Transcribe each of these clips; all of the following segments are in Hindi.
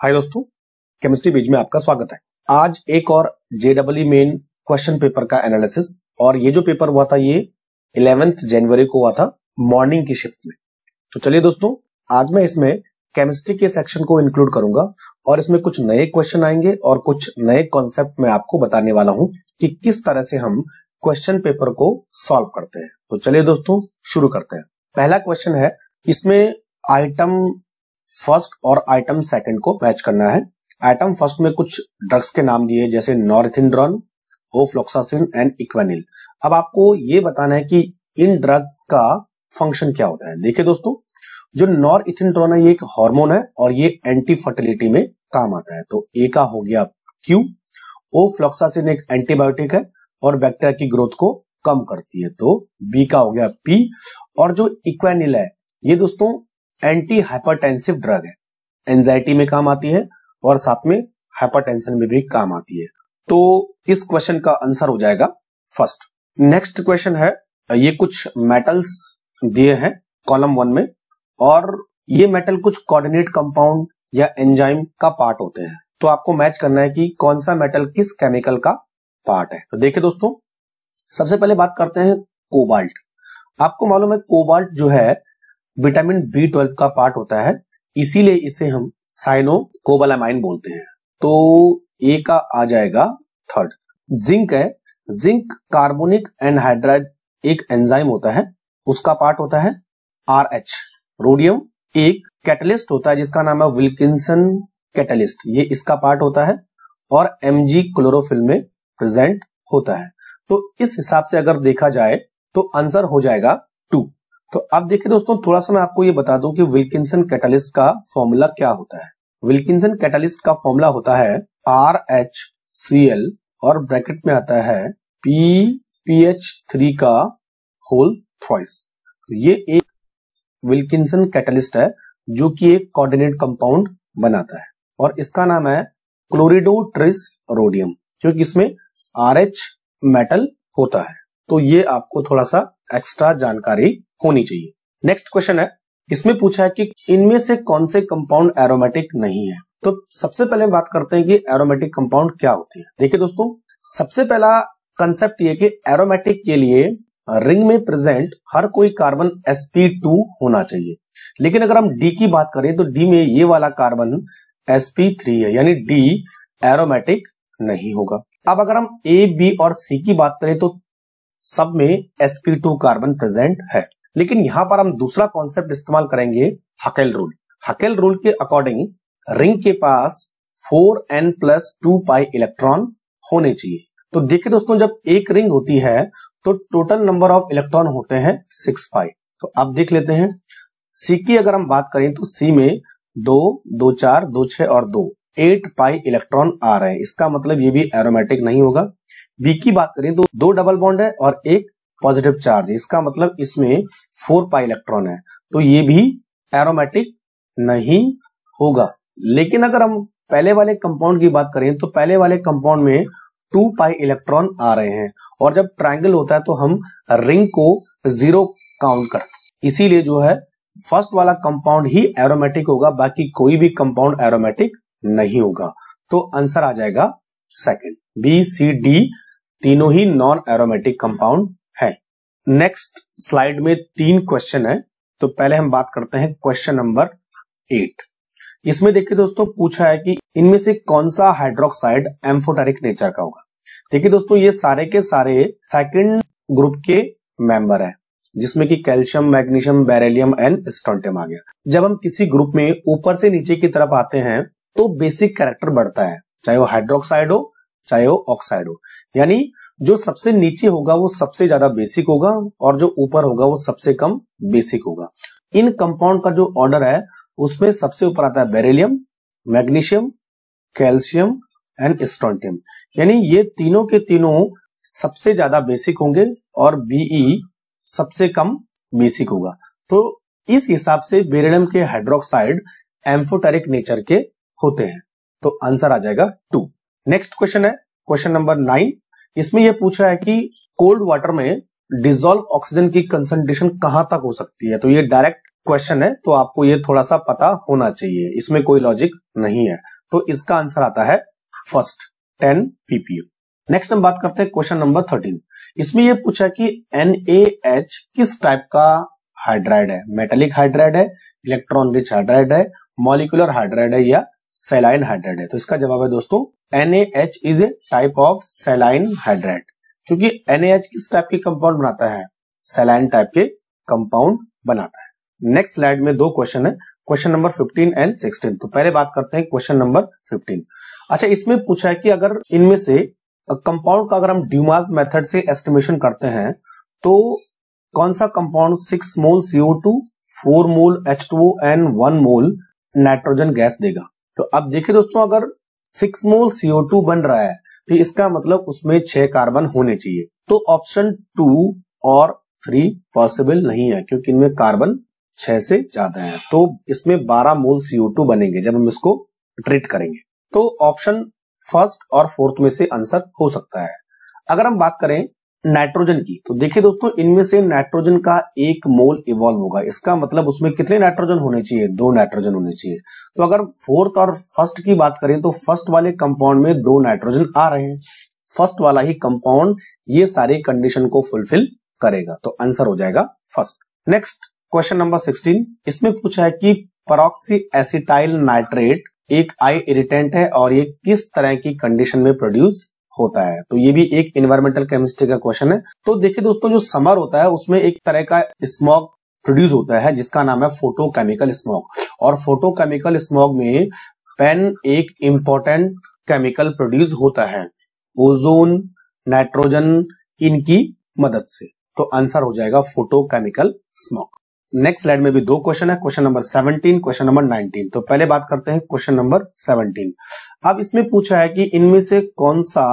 हाय दोस्तों, केमिस्ट्री पेज में आपका स्वागत है। आज एक और जेईई मेन क्वेश्चन पेपर का एनालिसिस, और ये जो पेपर हुआ था ये 11 जनवरी को हुआ था मॉर्निंग की शिफ्ट में। तो चलिए दोस्तों, आज मैं इसमें केमिस्ट्री के सेक्शन को इंक्लूड करूंगा और इसमें कुछ नए क्वेश्चन आएंगे और कुछ नए कॉन्सेप्ट मैं आपको बताने वाला हूं कि किस तरह से हम क्वेश्चन पेपर को सॉल्व करते हैं। तो चलिए दोस्तों शुरू करते हैं। पहला क्वेश्चन है, इसमें आइटम फर्स्ट और आइटम सेकंड को मैच करना है। आइटम फर्स्ट में कुछ ड्रग्स के नाम दिए जैसे नॉरथिंड्रोन, ओफ्लॉक्सासिन एंड इक्वेनिल। अब आपको ये बताना है कि इन ड्रग्स का फंक्शन क्या होता है। देखिए दोस्तों, जो नॉरथिंड्रोन है ये एक हार्मोन है और ये एंटी फर्टिलिटी में काम आता है। तो ए का हो गया क्यू। ओफ्लॉक्सासिन एक एंटीबायोटिक है और बैक्टीरिया की ग्रोथ को कम करती है, तो बी का हो गया पी। और जो इक्वेनिल है ये दोस्तों एंटी हाइपरटेंसिव ड्रग है, एंजाइटी में काम आती है और साथ में हाइपरटेंशन में भी काम आती है। तो इस क्वेश्चन का आंसर हो जाएगा फर्स्ट। नेक्स्ट क्वेश्चन है, ये कुछ मेटल्स दिए हैं कॉलम 1 में और ये मेटल कुछ कोऑर्डिनेट कंपाउंड या एंजाइम का पार्ट होते हैं। तो आपको मैच करना है कि कौन सा मेटल किस केमिकल का पार्ट है। तो देखिए दोस्तों, सबसे पहले बात करते हैं कोबाल्ट। आपको मालूम है कोबाल्ट जो है विटामिन B12 का पार्ट होता है, इसीलिए इसे हम साइनो कोबालामाइन बोलते हैं। तो ए का आ जाएगा थर्ड। जिंक है, जिंक कार्बोनिक एनहाइड्राइड एक एंजाइम होता है, उसका पार्ट होता है RH। रोडियम एक कैटलिस्ट होता है जिसका नाम है विल्किंसन कैटलिस्ट, ये इसका पार्ट होता है और Mg क्लोरोफिल में प्रेजेंट होता है। तो इस हिसाब से अगर देखा जाए तो आंसर हो जाएगा 2। तो अब देखिए दोस्तों, थोड़ा सा मैं आपको ये बता दूं कि विल्किंसन कैटलिस्ट का फॉर्मूला क्या होता है। विल्किंसन कैटलिस्ट का फॉर्मूला होता है RHCl और ब्रैकेट में आता है PPH3 का होल थ्राइस। तो ये एक विल्किंसन कैटलिस्ट है जो कि एक कोऑर्डिनेट कंपाउंड बनाता है और इसका नाम है क्लोरिडोट्रिस रोडियम, क्योंकि इसमें RH मेटल होता है। तो ये आपको थोड़ा सा एक्स्ट्रा जानकारी होनी चाहिए। नेक्स्ट क्वेश्चन है, इसमें पूछा है कि इनमें से कौन से कंपाउंड एरोमेटिक नहीं है। तो सबसे पहले बात करते हैं कि एरोमेटिक कंपाउंड क्या होते हैं। देखिए दोस्तों, सबसे पहला कंसेप्ट ये कि एरोमेटिक के लिए रिंग में प्रेजेंट हर कोई कार्बन sp2 होना चाहिए, लेकिन अगर हम डी की बात करें तो डी में ये वाला कार्बन sp3 है, यानी डी एरोमेटिक नहीं होगा। अब अगर हम ए, बी और सी की बात करें तो सब में sp2 कार्बन प्रेजेंट है, लेकिन यहां पर हम दूसरा कॉन्सेप्ट इस्तेमाल करेंगे, हकेल रूल। हकेल रूल के अकॉर्डिंग रिंग के पास 4n+2 पाई इलेक्ट्रॉन होने चाहिए। तो देखिए दोस्तों, जब एक रिंग होती है तो टोटल नंबर ऑफ इलेक्ट्रॉन होते हैं 6 पाई। तो अब देख लेते हैं सी की अगर हम बात करें तो सी में 2, 2, 4, 2, 6 और 2 8 पाई इलेक्ट्रॉन आ रहे हैं, इसका मतलब ये भी एरोमेटिक नहीं होगा। बी की बात करें तो 2 डबल बॉन्ड है और एक पॉजिटिव चार्ज है, इसका मतलब इसमें 4 पाई इलेक्ट्रॉन है, तो ये भी एरोमेटिक नहीं होगा। लेकिन अगर हम पहले वाले कंपाउंड की बात करें तो पहले वाले कंपाउंड में 2 पाई इलेक्ट्रॉन आ रहे हैं और जब ट्रायंगल होता है तो हम रिंग को 0 काउंट करते हैं, इसीलिए जो है फर्स्ट वाला कंपाउंड ही एरोमेटिक होगा, बाकी कोई भी कंपाउंड एरोमेटिक नहीं होगा। तो आंसर आ जाएगा सेकंड। बी, सी, डी तीनों ही नॉन एरोमेटिक कंपाउंड है। नेक्स्ट स्लाइड में 3 क्वेश्चन है, तो पहले हम बात करते हैं क्वेश्चन नंबर 8। इसमें देखिए दोस्तों, पूछा है कि इनमें से कौन सा हाइड्रोक्साइड एम्फोटेरिक नेचर का होगा। देखिए दोस्तों, ये सारे के सारे सेकंड ग्रुप के मेंबर है, जिसमें कि calcium, magnesium, beryllium and strontium आ गया। जब हम किसी ग्रुप में ऊपर से नीचे की तरफ आते हैं तो बेसिक कैरेक्टर बढ़ता है, चाहे वो हाइड्रोक्साइड हो चाहे वो ऑक्साइड हो, यानी जो सबसे नीचे होगा वो सबसे ज्यादा बेसिक होगा और जो ऊपर होगा वो सबसे कम बेसिक होगा। इन कंपाउंड का जो ऑर्डर है उसमें सबसे ऊपर आता है beryllium, magnesium, calcium and strontium, यानी ये तीनों के तीनों सबसे ज्यादा बेसिक होंगे और बीई सबसे कम बेसिक होगा। तो इस हिसाब से बेरिलियम के हाइड्रोक्साइड एम्फोटेरिक नेचर के होते हैं, तो आंसर आ जाएगा 2। नेक्स्ट क्वेश्चन है क्वेश्चन नंबर 9। इसमें यह पूछा है कि कोल्ड वाटर में डिसॉल्व ऑक्सीजन की कंसंट्रेशन कहां तक हो सकती है। तो ये डायरेक्ट क्वेश्चन है तो आपको ये थोड़ा सा पता होना चाहिए, इसमें कोई लॉजिक नहीं है। तो इसका आंसर आता है फर्स्ट 10 ppm। नेक्स्ट हम बात करते हैं क्वेश्चन नंबर 13। इसमें ये पूछा कि NaH किस टाइप का हाइड्राइड है, मेटेलिक हाइड्राइड है, इलेक्ट्रॉन रिच हाइड्राइड है, मॉलिक्यूलर हाइड्राइड है या सैलाइन हाइड्राइड है। तो इसका जवाब है दोस्तों NaH is a type of saline hydride, क्योंकि NaH किस टाइप के कंपाउंड बनाता है, सैलाइन टाइप के कंपाउंड बनाता है। नेक्स्ट स्लाइड में दो क्वेश्चन है, क्वेश्चन नंबर 15 एंड 16। तो पहले बात करते हैं क्वेश्चन नंबर 15। अच्छा, इसमें पूछा है कि अगर इनमें से कंपाउंड का अगर हम ड्यूमास मेथड से एस्टिमेशन करते हैं तो कौन सा compound 6 mole CO2, 4 mole H2O and 1 mole nitrogen gas देगा। तो अब देखिए दोस्तों, अगर 6 मोल CO2 बन रहा है तो इसका मतलब उसमें 6 कार्बन होने चाहिए। तो ऑप्शन 2 और 3 पॉसिबल नहीं है, क्योंकि इनमें कार्बन 6 से ज्यादा है। तो इसमें 12 मोल CO2 बनेंगे जब हम इसको ट्रीट करेंगे। तो ऑप्शन फर्स्ट और फोर्थ में से आंसर हो सकता है। अगर हम बात करें नाइट्रोजन की, तो देखिए दोस्तों, इनमें से नाइट्रोजन का 1 मोल इवॉल्व होगा, इसका मतलब उसमें कितने नाइट्रोजन होने चाहिए, 2 नाइट्रोजन होने चाहिए। तो अगर फोर्थ और फर्स्ट की बात करें तो फर्स्ट वाले कंपाउंड में 2 नाइट्रोजन आ रहे हैं, फर्स्ट वाला ही कंपाउंड ये सारी कंडीशन को फुलफिल करेगा। तो आंसर हो जाएगा फर्स्ट। Next question number 16। इसमें पूछा है कि परऑक्सी एसिटाइल नाइट्रेट एक आई इरिटेंट है और ये किस तरह की कंडीशन में प्रोड्यूस होता है। तो ये भी एक एनवायरमेंटल केमिस्ट्री का क्वेश्चन है। तो देखिए दोस्तों, जो समर होता है उसमें एक तरह का स्मॉग प्रोड्यूस होता है जिसका नाम है फोटोकेमिकल स्मॉग, और फोटोकेमिकल स्मॉग में पेन एक इंपॉर्टेंट केमिकल प्रोड्यूस होता है ओजोन, नाइट्रोजन, इनकी मदद से। तो आंसर हो जाएगा फोटोकेमिकल स्मॉग। नेक्स्ट स्लाइड में भी दो क्वेश्चन है, क्वेश्चन नंबर 17, क्वेश्चन नंबर 19। तो पहले बात करते हैं क्वेश्चन नंबर 17। अब इसमें पूछा है कि इनमें से कौन सा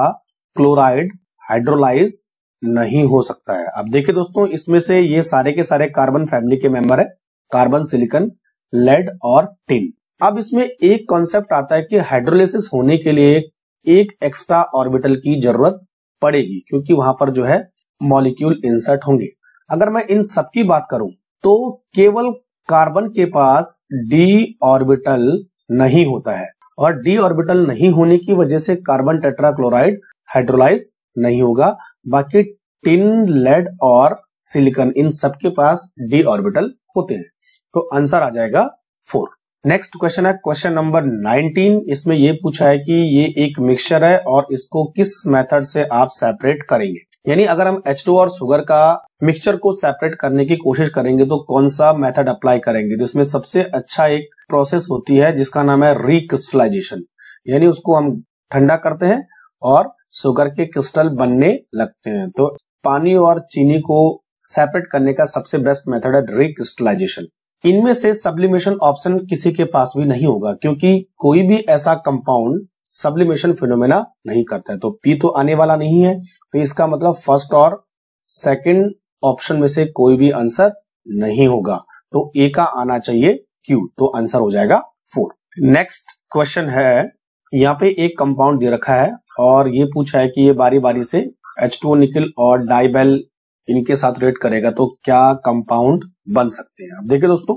क्लोराइड हाइड्रोलाइज नहीं हो सकता है। अब देखिए दोस्तों, इसमें से ये सारे के सारे कार्बन फैमिली के मेंबर है, कार्बन, सिलिकॉन, लेड और टिन। अब इसमें एक कॉन्सेप्ट आता है कि हाइड्रोलाइसिस होने के लिए एक एक्स्ट्रा ऑर्बिटल की जरूरत पड़ेगी, क्योंकि वहां पर जो है मॉलिक्यूल इंसर्ट होंगे। अगर मैं इन सब की बात करूं तो केवल कार्बन के पास d ऑर्बिटल नहीं होता है, और d ऑर्बिटल नहीं होने की वजह से कार्बन टेट्राक्लोराइड हाइड्रोलाइज नहीं होगा। बाकी टिन, लेड और सिलिकॉन, इन सब के पास d ऑर्बिटल होते हैं। तो आंसर आ जाएगा 4। नेक्स्ट क्वेश्चन है क्वेश्चन नंबर 19। इसमें यह पूछा है कि ये एक मिक्सचर है और इसको किस मेथड से आप सेपरेट करेंगे। यानी अगर हम H2 और शुगर का मिक्सचर को सेपरेट करने की कोशिश करेंगे तो कौन सा मेथड अप्लाई करेंगे। तो इसमें सबसे अच्छा एक प्रोसेस होती है जिसका नाम है रिक्रिस्टलाइजेशन, यानी उसको हम ठंडा करते हैं और शुगर के क्रिस्टल बनने लगते हैं। तो पानी और चीनी को सेपरेट करने का सबसे बेस्ट मेथड है रिक्रिस्टलाइजेशन। इनमें से सब्लिमेशन ऑप्शन किसी के पास भी नहीं होगा, क्योंकि कोई भी ऐसा कंपाउंड सब्लिमेशन फिनोमेना नहीं करता है। तो पी तो आने वाला नहीं है, तो इसका मतलब फर्स्ट और सेकंड ऑप्शन में से कोई भी आंसर नहीं होगा। तो ए का आना चाहिए क्यू, तो आंसर हो जाएगा 4। नेक्स्ट क्वेश्चन है, यहाँ पे एक कंपाउंड दे रखा है और ये पूछा है कि ये बारी बारी से H2O निकल और डाइबेल इनके साथ रेट करेगा तो क्या कंपाउंड बन सकते हैं। अब देखिए दोस्तों,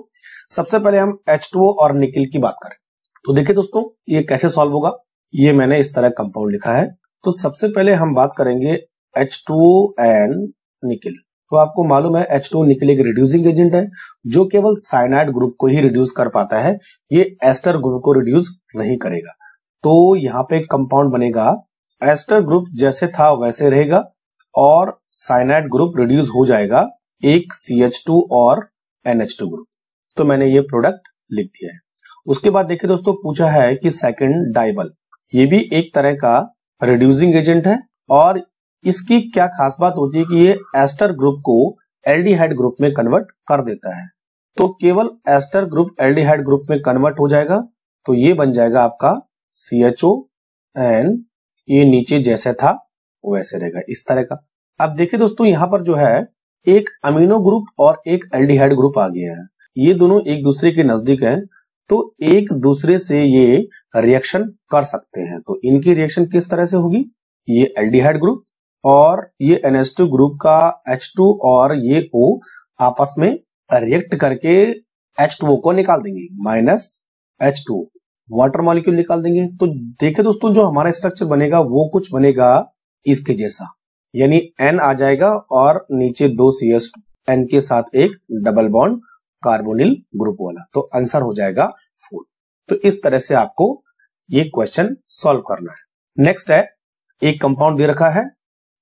सबसे पहले हम H2O और निकल की बात करें तो देखिए दोस्तों, ये कैसे सॉल्व होगा। ये मैंने इस तरह कंपाउंड लिखा है। तो सबसे पहले हम बात करेंगे H2O एंड निकल। तो आपको मालूम है H2O निकल एक रिड्यूसिंग एजेंट है जो केवल साइनाइड ग्रुप को ही रिड्यूस कर पाता है, ये एस्टर ग्रुप को रिड्यूस नहीं करेगा। तो यहाँ पे कंपाउंड बनेगा, एस्टर ग्रुप जैसे था वैसे रहेगा और साइनाइड ग्रुप रिड्यूस हो जाएगा एक CH2 और NH2 ग्रुप। तो मैंने ये प्रोडक्ट लिख दिया है। उसके बाद देखिए दोस्तों, पूछा है कि सेकंड डाइबल, ये भी एक तरह का रिड्यूसिंग एजेंट है और इसकी क्या खास बात होती है कि ये एस्टर ग्रुप को एल्डिहाइड ग्रुप में कन्वर्ट कर देता है। तो केवल एस्टर ग्रुप एल्डिहाइड ग्रुप में कन्वर्ट हो जाएगा, तो ये बन जाएगा आपका CHO एंड ये नीचे जैसे था वैसे रहेगा, इस तरह का। अब देखिए दोस्तों, यहां पर जो है एक अमीनो ग्रुप और एक एल्डिहाइड ग्रुप आ गया है। ये दोनों एक दूसरे के नजदीक हैं, तो एक दूसरे से ये रिएक्शन कर सकते हैं। तो इनकी रिएक्शन किस तरह से होगी, ये एल्डिहाइड ग्रुप और ये NH2 ग्रुप का H2 और ये O आपस में रिएक्ट करके H2O को निकाल देंगे, माइनस H2O, वाटर मॉलिक्यूल निकाल देंगे। तो देखिए दोस्तों, जो हमारा स्ट्रक्चर बनेगा वो कुछ बनेगा इसके जैसा, यानी N आ जाएगा और नीचे 2 CH2, N के साथ एक डबल बॉन्ड कार्बोनिल ग्रुप वाला, तो आंसर हो जाएगा 4। तो इस तरह से आपको ये क्वेश्चन सॉल्व करना है। नेक्स्ट है, एक कंपाउंड दे रखा है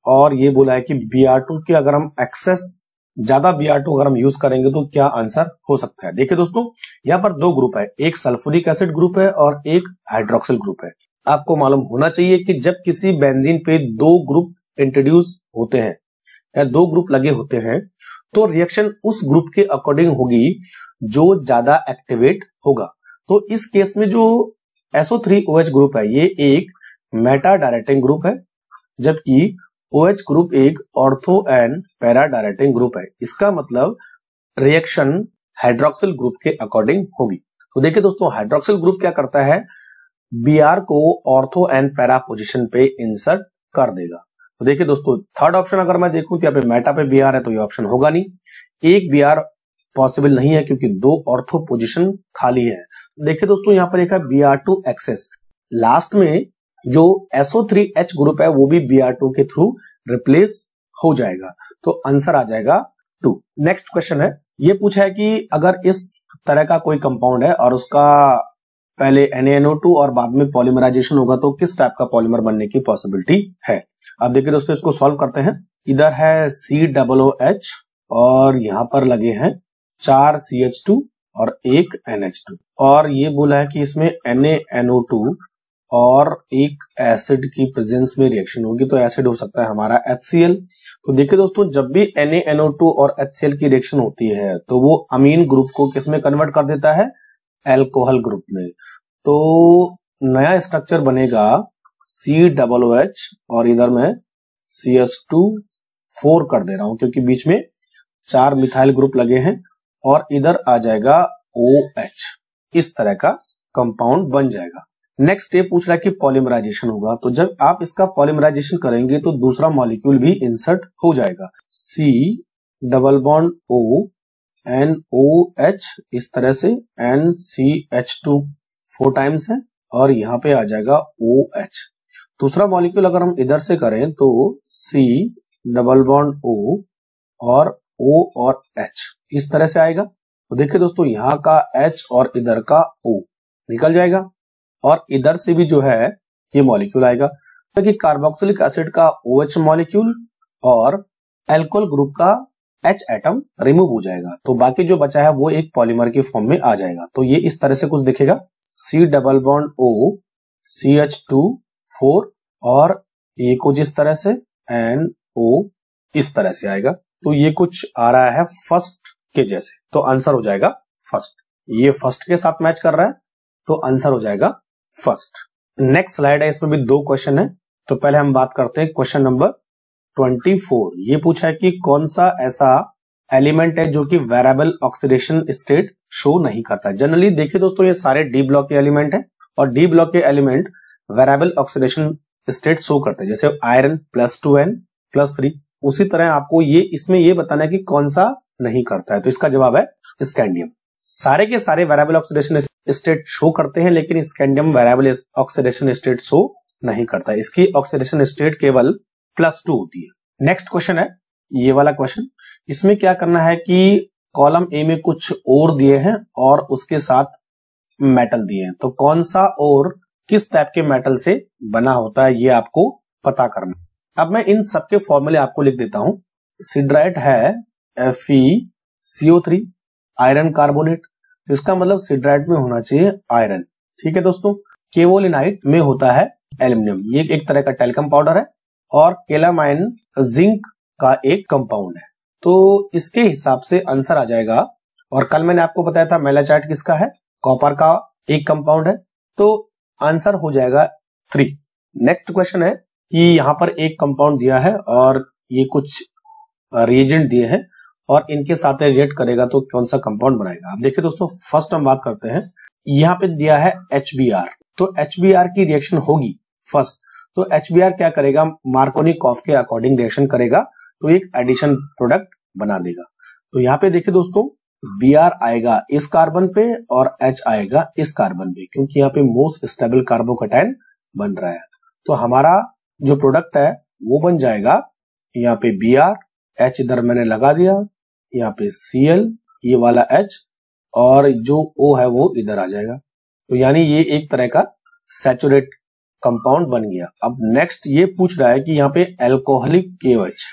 और ये बोला है कि Br2 के अगर हम एक्सेस ज्यादा Br2 अगर हम यूज करेंगे तो क्या आंसर हो सकता है। देखिए दोस्तों, यहाँ पर 2 ग्रुप है, एक सल्फ्यूरिक एसिड ग्रुप है और एक हाइड्रोक्सिल ग्रुप है। आपको मालूम होना चाहिए कि जब किसी बेंजीन पे 2 ग्रुप इंट्रोड्यूस होते हैं या 2 ग्रुप लगे होते हैं तो रिएक्शन उस ग्रुप के अकॉर्डिंग होगी जो ज्यादा एक्टिवेट होगा। तो इस केस में जो SO3OH ग्रुप है ये एक मेटा डायरेक्टिंग ग्रुप है, जबकि OH ग्रुप एक ortho and para directing group है। इसका मतलब रिएक्शन हाइड्रोक्सिल ग्रुप के अकॉर्डिंग होगी। तो देखिए दोस्तों, हाइड्रोक्सिल ग्रुप क्या करता है, Br को ऑर्थो एंड पैरा पोजीशन पे इंसर्ट कर देगा। तो देखिए दोस्तों, थर्ड ऑप्शन अगर मैं देखूं तो यहाँ पे मेटा पे Br है तो ये ऑप्शन होगा नहीं, एक Br पॉसिबल नहीं है क्योंकि 2 ऑर्थो पोजीशन खाली है। देखिए दोस्तों, यहाँ पर एक है Br2 एक्सेस, लास्ट में जो SO3H ग्रुप है वो भी Br2 के थ्रू रिप्लेस हो जाएगा, तो आंसर आ जाएगा 2। नेक्स्ट क्वेश्चन है, ये पूछा है कि अगर इस तरह का कोई कंपाउंड है और उसका पहले NaNO2 और बाद में पॉलीमराइजेशन होगा तो किस टाइप का पॉलीमर बनने की पॉसिबिलिटी है। अब देखिए दोस्तों, इसको सॉल्व करते हैं। इधर है COOH और यहां पर लगे हैं 4 CH2 और 1 NH2, और ये बोला है कि इसमें NaNO2 और एक एसिड की प्रेजेंस में रिएक्शन होगी, तो एसिड हो सकता है हमारा HCl। तो देखिए दोस्तों, जब भी NaNO2 और HCl की रिएक्शन होती है तो वो अमीन ग्रुप को किस में कन्वर्ट कर देता है, एल्कोहल ग्रुप में। तो नया स्ट्रक्चर बनेगा COOH और इधर मैं CH2 4 कर दे रहा हूं क्योंकि बीच में 4 मिथाइल ग्रुप लगे हैं, और इधर आ जाएगा OH, इस तरह का कंपाउंड बन जाएगा। नेक्स्ट स्टेप पूछ रहा है कि पॉलीमराइजेशन होगा, तो जब आप इसका पॉलीमराइजेशन करेंगे तो दूसरा मॉलिक्यूल भी इंसर्ट हो जाएगा, C double bond O NOH, इस तरह से NCH2 4 टाइम्स है और यहाँ पे आ जाएगा OH। दूसरा मॉलिक्यूल अगर हम इधर से करें तो C डबल बॉन्ड O और O और H, इस तरह से आएगा। तो देखिए दोस्तों, यहाँ का H और इधर का O निकल जाएगा और इधर से भी जो है ये मॉलिक्यूल आएगा, क्योंकि कार्बोक्सिलिक एसिड का OH मॉलिक्यूल और एल्कोहल ग्रुप का H एटम रिमूव हो जाएगा, तो बाकी जो बचा है वो एक पॉलीमर की फॉर्म में आ जाएगा। तो ये इस तरह से कुछ दिखेगा, C double bond O CH2 4 और ये कुछ इस तरह से NO इस तरह से आएगा। तो ये कुछ आ रहा है फर्स्ट के जैसे, तो आंसर हो जाएगा फर्स्ट। ये फर्स्ट के साथ मैच कर रहा है तो आंसर हो जाएगा फर्स्ट। नेक्स्ट स्लाइड है, इसमें भी 2 क्वेश्चन है। तो पहले हम बात करते हैं क्वेश्चन नंबर 24। ये पूछा है कि कौन सा ऐसा एलिमेंट है जो कि वेरिएबल ऑक्सीडेशन स्टेट शो नहीं करता। जनरली देखिए दोस्तों, ये सारे डी ब्लॉक के एलिमेंट है और डी ब्लॉक के element variable oxidation state show करते हैं, जैसे आयरन +2n +3। उसी तरह आपको ये इसमें ये बताना है कि कौन सा नहीं करता है, तो इसका जवाब है स्कैंडियम। सारे के सारे वेरिएबल ऑक्सीडेशन स्टेट शो करते हैं, लेकिन scandium variable oxidation state show नहीं करता है, इसकी ऑक्सीडेशन स्टेट केवल +2 होती है। नेक्स्ट क्वेश्चन है ये वाला क्वेश्चन। इसमें क्या करना है कि कॉलम ए में कुछ ओर दिए हैं और उसके साथ मेटल दिए हैं, तो कौन सा ओर किस टाइप के मेटल से बना होता है ये आपको पता करना। अब मैं इन सबके फॉर्मूले आपको लिख देता हूं। सिडराइट है FeCO3 आयरन कार्बोनेट, तो इसका मतलब सिडराइट में होना चाहिए आयरन, ठीक है दोस्तों। केवोलिनाइट में होता है एल्यूमिनियम, ये एक तरह का टेल्कम पाउडर है, और केलामाइन जिंक का एक कंपाउंड है, तो इसके हिसाब से आंसर आ जाएगा। और कल मैंने आपको बताया था मेलाचाइट किसका है, कॉपर का एक कंपाउंड है, तो आंसर हो जाएगा 3। नेक्स्ट क्वेश्चन है कि यहाँ पर एक कंपाउंड दिया है और ये कुछ रिएजेंट दिए हैं और इनके साथ रिएक्ट करेगा तो कौन सा कंपाउंड बनाएगा। अब देखिए दोस्तों, फर्स्ट हम बात करते हैं, यहाँ पे दिया है HBr, तो HBr की रिएक्शन होगी फर्स्ट, तो HBr क्या करेगा, मार्कोनिकॉफ के अकॉर्डिंग रिएक्शन करेगा तो एक एडिशन प्रोडक्ट बना देगा। तो यहाँ पे देखिए दोस्तों, Br आएगा इस कार्बन पे और H आएगा इस कार्बन पे, क्योंकि यहाँ पे मोस्ट स्टेबल कार्बोकैटायन बन रहा है। तो हमारा जो प्रोडक्ट है वो बन जाएगा यहाँ पे Br, H इधर मैंने लगा दिया, यहाँ पे Cl ये वाला H और जो O है वो इधर आ जाएगा। तो यानी ये एक तरह का सैचुरेट कंपाउंड बन गया। अब नेक्स्ट ये पूछ रहा है कि यहाँ पे एल्कोहलिक KOH,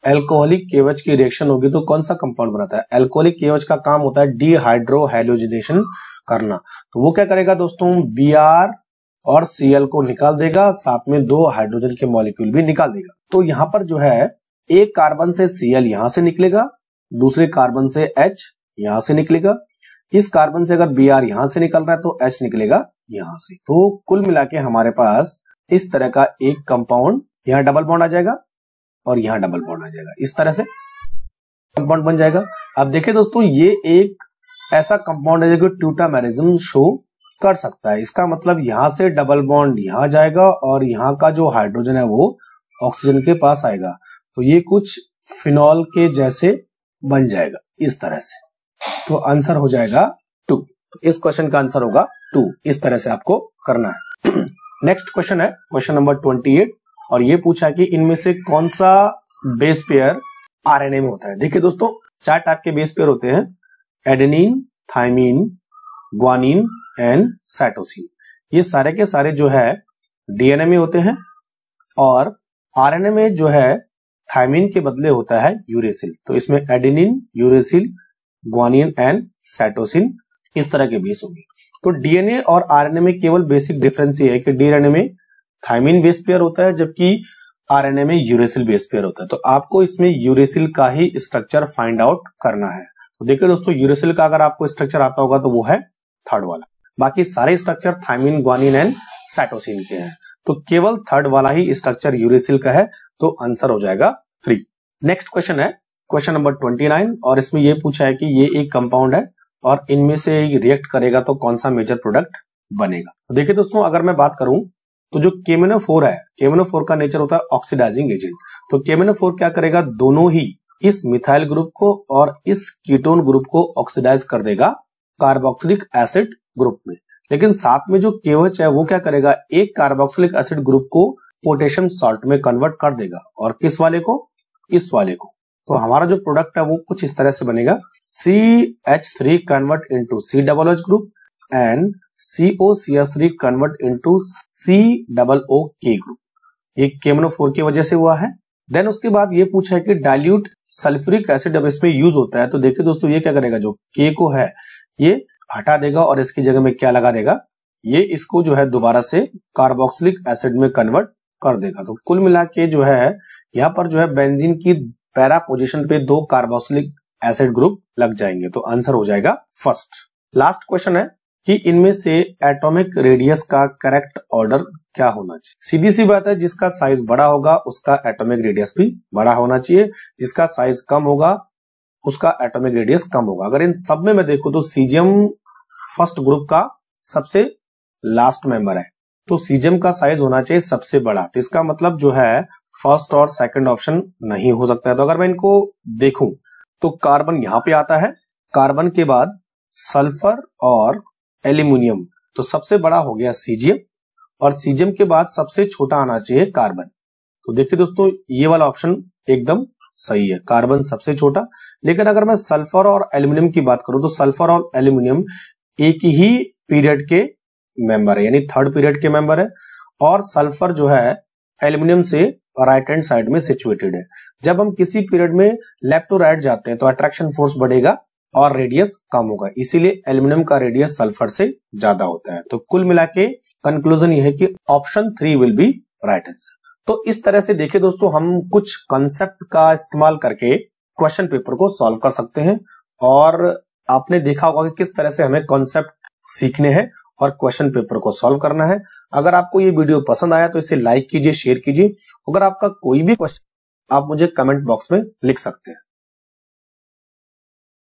एल्कोहलिक KOH की रिएक्शन होगी तो कौन सा कंपाउंड बनाता है। एल्कोहलिक KOH का काम होता है डिहाइड्रोहैलोजिनेशन करना। तो वो क्या करेगा दोस्तों, Br और Cl को निकाल देगा, साथ में 2 हाइड्रोजन के मॉलिक्यूल भी निकाल देगा। तो यहाँ पर जो है एक कार्बन से Cl यहां से निकलेगा, दूसरे कार्बन से H यहां से निकलेगा, इस कार्बन से अगर Br यहां से निकल रहा है तो H निकलेगा यहां से। तो कुल मिला के हमारे पास इस तरह का एक कंपाउंड, यहाँ डबल बॉन्ड आ जाएगा और यहाँ डबल बॉन्ड आ जाएगा, इस तरह से कंपाउंड बन जाएगा। अब देखिए दोस्तों, ये एक ऐसा कंपाउंड है जो ट्यूटामेरिज्म शो कर सकता है। इसका मतलब यहां से डबल बॉन्ड यहां जाएगा और यहाँ का जो हाइड्रोजन है वो ऑक्सीजन के पास आएगा। तो ये कुछ फिनॉल के जैसे बन जाएगा इस तरह से। तो आंसर हो जाएगा 2। तो इस क्वेश्चन का आंसर होगा 2। इस तरह से आपको करना है। नेक्स्ट क्वेश्चन है क्वेश्चन नंबर 28 और ये पूछा कि इनमें से कौन सा बेस पेयर आरएनए में होता है। देखिए दोस्तों, 4 टाइप के बेस पेयर होते हैं, adenine, thymine, guanine and cytosine. ये सारे के सारे जो है डीएनए में होते हैं और आरएनए में जो है थाइमिन के बदले होता है यूरेसिल। तो इसमें adenine, uracil, guanine and cytosine इस तरह के बेस होंगे। तो डीएनए और आरएनए में केवल बेसिक डिफरेंस ये है कि डीएनए में थाइमिन बेस पेयर होता है जबकि आरएनए में यूरेसिल बेस पेयर होता है। तो आपको इसमें यूरेसिल का ही स्ट्रक्चर फाइंड आउट करना है। तो देखिए दोस्तों, यूरेसिल का अगर आपको स्ट्रक्चर आता होगा तो वो है 3rd वाला, बाकी सारे structure thymine, guanine and cytosine के हैं। तो केवल 3rd वाला ही स्ट्रक्चर यूरेसिल का है, तो आंसर हो जाएगा 3। नेक्स्ट क्वेश्चन है क्वेश्चन नंबर 29 और इसमें यह पूछा है कि ये एक कंपाउंड है और इनमें से रिएक्ट करेगा तो कौन सा मेजर प्रोडक्ट बनेगा। तो देखिए दोस्तों, अगर मैं बात करूं तो जो KMnO4 है, KMnO4 का नेचर होता है ऑक्सीडाइजिंग एजेंट। तो KMnO4 क्या करेगा, दोनों ही इस मिथाइल ग्रुप को और इस कीटोन ग्रुप को ऑक्सीडाइज कर देगा कार्बोक्सिलिक एसिड ग्रुप में। लेकिन साथ में जो KOH है वो क्या करेगा, एक कार्बोक्सिलिक एसिड ग्रुप को पोटेशियम सॉल्ट में कन्वर्ट कर देगा और किस वाले को, इस वाले को। तो हमारा जो प्रोडक्ट है वो कुछ इस तरह से बनेगा, CH3 convert into COOH group and COCH3 convert into COOK group. ये KMnO4 की वजह से हुआ है। देन उसके बाद ये पूछा है कि डाइल्यूट सल्फ्यूरिक एसिड अब इसमें यूज होता है। तो देखिए दोस्तों, ये क्या करेगा, जो K को है ये हटा देगा और इसकी जगह में क्या लगा देगा, ये इसको जो है दोबारा से कार्बोक्सिलिक एसिड में कन्वर्ट कर देगा। तो कुल मिला के जो है यहाँ पर जो है बेंजीन की पैरा पोजीशन पे 2 कार्बोक्सिलिक एसिड ग्रुप लग जाएंगे। तो आंसर हो जाएगा 1st। लास्ट क्वेश्चन है कि इनमें से एटॉमिक रेडियस का करेक्ट ऑर्डर क्या होना चाहिए। सीधी सी बात है, जिसका साइज बड़ा होगा उसका एटॉमिक रेडियस भी बड़ा होना चाहिए, जिसका साइज कम होगा उसका एटॉमिक रेडियस कम होगा। अगर इन सब में मैं देखूं तो सीजियम फर्स्ट ग्रुप का सबसे लास्ट मेंबर है, तो सीजियम का साइज होना चाहिए सबसे बड़ा। तो इसका मतलब जो है फर्स्ट और सेकंड ऑप्शन नहीं हो सकता है। तो अगर मैं इनको देखूं तो कार्बन यहां पे आता है, कार्बन के बाद सल्फर और एल्यूमिनियम, तो सबसे बड़ा हो गया सीजियम और सीजियम के बाद सबसे छोटा आना चाहिए कार्बन। तो देखिए दोस्तों, ये वाला ऑप्शन एकदम सही है, कार्बन सबसे छोटा। लेकिन अगर मैं सल्फर और एल्यूमिनियम की बात करूं तो सल्फर और एल्यूमिनियम एक ही पीरियड के मेंबर है, यानी 3rd पीरियड के मेंबर है और सल्फर जो है एल्यूमिनियम से राइट हैंड साइड में सिचुएटेड है। जब हम किसी पीरियड में लेफ्ट टू राइट जाते हैं तो अट्रैक्शन फोर्स बढ़ेगा और रेडियस कम होगा, इसीलिए एल्यूमिनियम का रेडियस सल्फर से ज्यादा होता है। तो कुल मिला के कंक्लूजन ये है कि option 3 will be right answer. तो इस तरह से देखिए दोस्तों, हम कुछ कॉन्सेप्ट का इस्तेमाल करके क्वेश्चन पेपर को सॉल्व कर सकते हैं और आपने देखा होगा कि किस तरह से हमें कॉन्सेप्ट सीखने हैं और क्वेश्चन पेपर को सॉल्व करना है। अगर आपको ये वीडियो पसंद आया तो इसे लाइक कीजिए, शेयर कीजिए। अगर आपका कोई भी क्वेश्चन आप मुझे कमेंट बॉक्स में लिख सकते हैं।